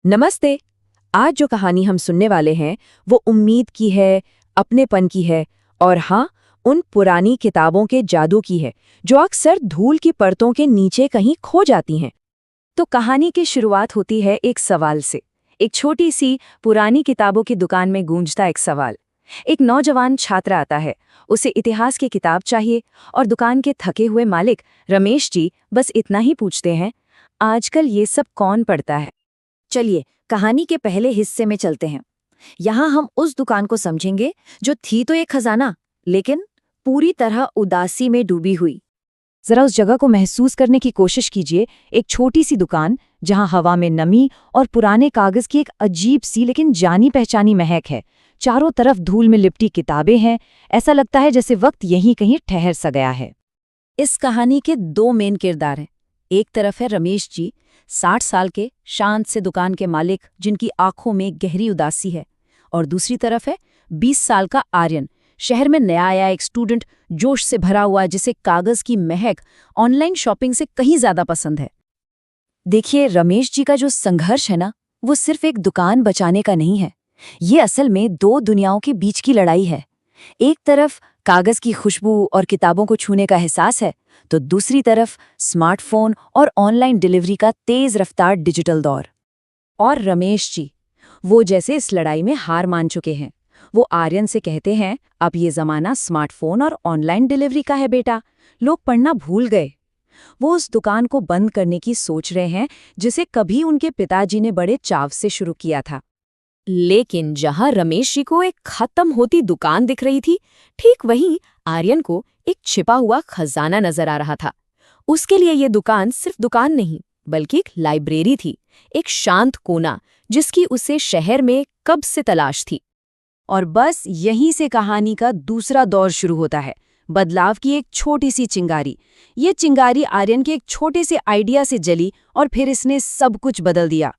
नमस्ते। आज जो कहानी हम सुनने वाले हैं वो उम्मीद की है, अपनेपन की है और हाँ, उन पुरानी किताबों के जादू की है जो अक्सर धूल की परतों के नीचे कहीं खो जाती हैं। तो कहानी की शुरुआत होती है एक सवाल से। एक छोटी सी पुरानी किताबों की दुकान में गूंजता एक सवाल। एक नौजवान छात्र आता है, उसे इतिहास की किताब चाहिए और दुकान के थके हुए मालिक रमेश जी बस इतना ही पूछते हैं, आजकल ये सब कौन पढ़ता है? चलिए कहानी के पहले हिस्से में चलते हैं। यहाँ हम उस दुकान को समझेंगे जो थी तो एक खजाना, लेकिन पूरी तरह उदासी में डूबी हुई। जरा उस जगह को महसूस करने की कोशिश कीजिए। एक छोटी सी दुकान जहां हवा में नमी और पुराने कागज की एक अजीब सी लेकिन जानी पहचानी महक है। चारों तरफ धूल में लिपटी किताबें हैं। ऐसा लगता है जैसे वक्त यहीं कहीं ठहर सा गया है। इस कहानी के दो मेन किरदार हैं। एक तरफ है रमेश जी, 60 साल के शांत से दुकान के मालिक जिनकी आंखों में गहरी उदासी है, और दूसरी तरफ है 20 साल का आर्यन, शहर में नया आया एक स्टूडेंट, जोश से भरा हुआ, जिसे कागज की महक ऑनलाइन शॉपिंग से कहीं ज्यादा पसंद है। देखिए, रमेश जी का जो संघर्ष है ना, वो सिर्फ एक दुकान बचाने का नहीं है। ये असल में दो दुनियाओं के बीच की लड़ाई है। एक तरफ कागज की खुशबू और किताबों को छूने का एहसास है, तो दूसरी तरफ स्मार्टफोन और ऑनलाइन डिलीवरी का तेज रफ्तार डिजिटल दौर। और रमेश जी, वो जैसे इस लड़ाई में हार मान चुके हैं। वो आर्यन से कहते हैं, अब ये जमाना स्मार्टफोन और ऑनलाइन डिलीवरी का है बेटा, लोग पढ़ना भूल गए। वो उस दुकान को बंद करने की सोच रहे हैं जिसे कभी उनके पिताजी ने बड़े चाव से शुरू किया था। लेकिन जहां रमेश जी को एक खत्म होती दुकान दिख रही थी, ठीक वहीं आर्यन को एक छिपा हुआ खजाना नजर आ रहा था। उसके लिए ये दुकान सिर्फ दुकान नहीं, बल्कि एक लाइब्रेरी थी, एक शांत कोना जिसकी उसे शहर में कब से तलाश थी। और बस यहीं से कहानी का दूसरा दौर शुरू होता है, बदलाव की एक छोटी सी चिंगारी। ये चिंगारी आर्यन के एक छोटे से आइडिया से जली और फिर इसने सब कुछ बदल दिया।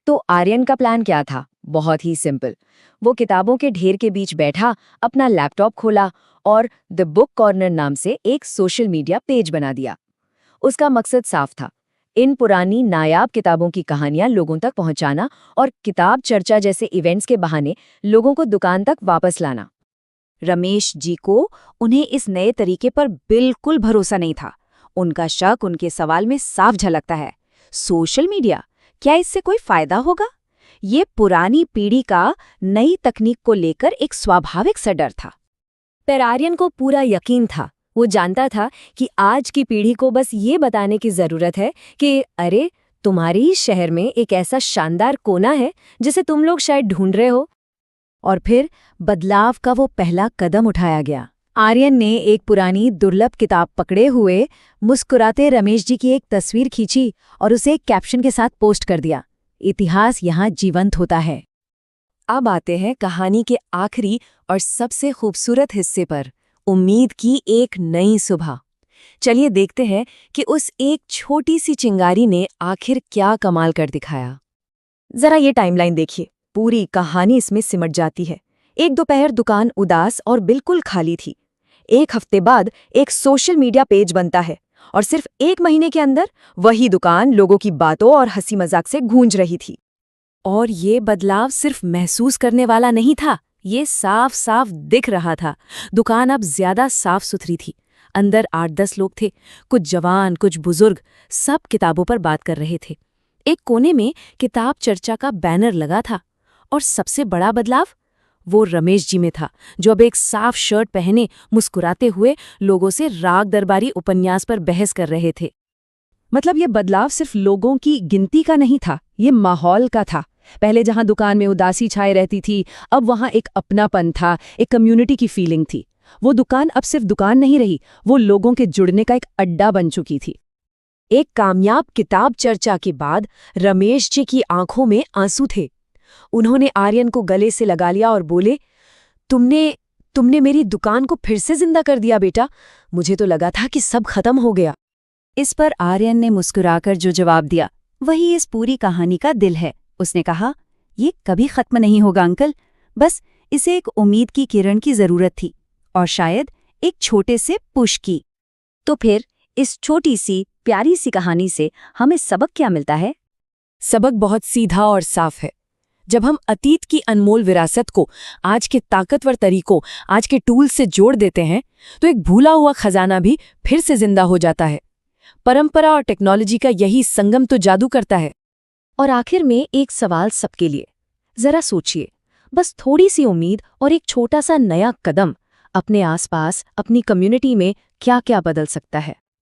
तो आर्यन का प्लान क्या था? बहुत ही सिंपल। वो किताबों के ढेर के बीच बैठा, अपना लैपटॉप खोला और द बुक कॉर्नर नाम से एक सोशल मीडिया पेज बना दिया। उसका मकसद साफ था, इन पुरानी नायाब किताबों की कहानियां लोगों तक पहुंचाना और किताब चर्चा जैसे इवेंट्स के बहाने लोगों को दुकान तक वापस लाना। रमेश जी को उन्हें इस नए तरीके पर बिल्कुल भरोसा नहीं था। उनका शक उनके सवाल में साफ झलकता है। सोशल मीडिया, क्या इससे कोई फायदा होगा? ये पुरानी पीढ़ी का नई तकनीक को लेकर एक स्वाभाविक सा डर था। पर आर्यन को पूरा यकीन था। वो जानता था कि आज की पीढ़ी को बस ये बताने की जरूरत है कि अरे, तुम्हारे ही शहर में एक ऐसा शानदार कोना है जिसे तुम लोग शायद ढूंढ रहे हो। और फिर बदलाव का वो पहला कदम उठाया गया। आर्यन ने एक पुरानी दुर्लभ किताब पकड़े हुए मुस्कुराते रमेश जी की एक तस्वीर खींची और उसे एक कैप्शन के साथ पोस्ट कर दिया, इतिहास यहाँ जीवंत होता है। अब आते हैं कहानी के आखिरी और सबसे खूबसूरत हिस्से पर, उम्मीद की एक नई सुबह। चलिए देखते हैं कि उस एक छोटी सी चिंगारी ने आखिर क्या कमाल कर दिखाया। जरा ये टाइमलाइन देखिए, पूरी कहानी इसमें सिमट जाती है। एक दोपहर दुकान उदास और बिल्कुल खाली थी। एक हफ्ते बाद एक सोशल मीडिया पेज बनता है और सिर्फ एक महीने के अंदर वही दुकान लोगों की बातों और हंसी मजाक से गूंज रही थी। और ये बदलाव सिर्फ महसूस करने वाला नहीं था, ये साफ साफ दिख रहा था। दुकान अब ज्यादा साफ सुथरी थी। अंदर 8-10 लोग थे, कुछ जवान कुछ बुजुर्ग, सब किताबों पर बात कर रहे थे। एक कोने में किताब चर्चा का बैनर लगा था। और सबसे बड़ा बदलाव वो रमेश जी में था, जो अब एक साफ शर्ट पहने मुस्कुराते हुए लोगों से राग दरबारी उपन्यास पर बहस कर रहे थे। मतलब ये बदलाव सिर्फ लोगों की गिनती का नहीं था, ये माहौल का था। पहले जहां दुकान में उदासी छाए रहती थी, अब वहां एक अपनापन था, एक कम्युनिटी की फीलिंग थी। वो दुकान अब सिर्फ दुकान नहीं रही, वो लोगों के जुड़ने का एक अड्डा बन चुकी थी। एक कामयाब किताब चर्चा के बाद रमेश जी की आंखों में आंसू थे। उन्होंने आर्यन को गले से लगा लिया और बोले, तुमने मेरी दुकान को फिर से जिंदा कर दिया बेटा। मुझे तो लगा था कि सब खत्म हो गया। इस पर आर्यन ने मुस्कुराकर जो जवाब दिया, वही इस पूरी कहानी का दिल है। उसने कहा, ये कभी खत्म नहीं होगा अंकल, बस इसे एक उम्मीद की किरण की जरूरत थी, और शायद एक छोटे से पुश की। तो फिर इस छोटी सी प्यारी सी कहानी से हमें सबक क्या मिलता है? सबक बहुत सीधा और साफ है। जब हम अतीत की अनमोल विरासत को आज के ताकतवर तरीकों, आज के टूल से जोड़ देते हैं, तो एक भूला हुआ खजाना भी फिर से जिंदा हो जाता है। परंपरा और टेक्नोलॉजी का यही संगम तो जादू करता है। और आखिर में एक सवाल सबके लिए, जरा सोचिए, बस थोड़ी सी उम्मीद और एक छोटा सा नया कदम अपने आसपास, अपनी कम्युनिटी में क्या क्या बदल सकता है।